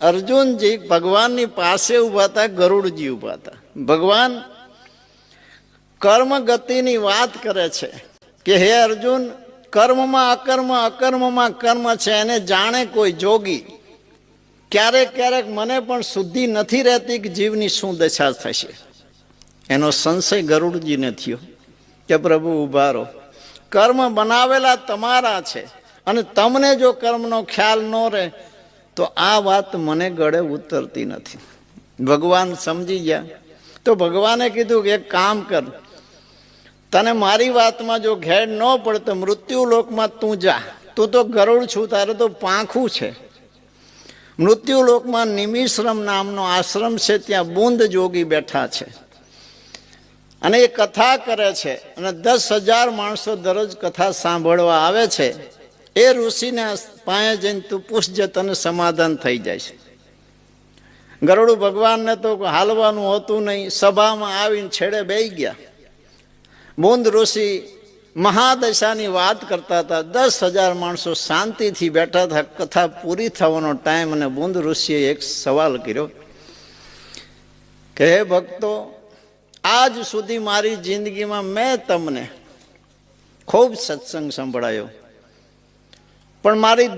અર્જુનજી ભગવાનની પાસે ઉભા હતા, ગરુડજી ઉભા હતા. ભગવાન કર્મ ગતિની વાત કરે છે કે હે અર્જુન, કર્મમાં અકર્મ, અકર્મમાં કર્મ છે, એને જાણે કોઈ જોગી. ક્યારેક ક્યારેક મને પણ શુદ્ધિ નથી રહેતી કે જીવની શું દશા થશે. એનો સંશય ગરુડજીને થયો કે પ્રભુ ઉભા રહો, કર્મ બનાવેલા તમારા છે અને તમને જો કર્મનો ખ્યાલ ન રહે તો આ વાત મને ગળે ઉતરતી નથી. ભગવાન સમજી ગયા તો ભગવાને કીધું કે એક કામ કર, તને મારી વાતમાં જો ઘેર ન પડે તો મૃત્યુ લોકમાં તું જા. તું તો ગરુડ છું, તારે તો પાંખું છે. મૃત્યુ લોકમાં નિમિશ્રમ નામનો આશ્રમ છે, ત્યાં બુંદ જોગી બેઠા છે અને એ કથા કરે છે અને 10,000 માણસો દરરોજ કથા સાંભળવા આવે છે. એ ઋષિને પાસે જઈને તું પૂછજે, તને સમાધાન થઈ જાય છે. ગરુડ ભગવાનને તો હાલવાનું હોતું નહીં, સભામાં આવીને છેડે બેસી ગયા. બુંદ ઋષિ મહાદશાની વાત કરતા હતા. 10,000 માણસો શાંતિથી બેઠા હતા. કથા પૂરી થવાનો ટાઈમ અને બુંદ ઋષિએ એક સવાલ કર્યો કે હે ભક્તો, આજ સુધી મારી જિંદગીમાં મેં તમને ખૂબ સત્સંગ સંભળાયો, પણ મારી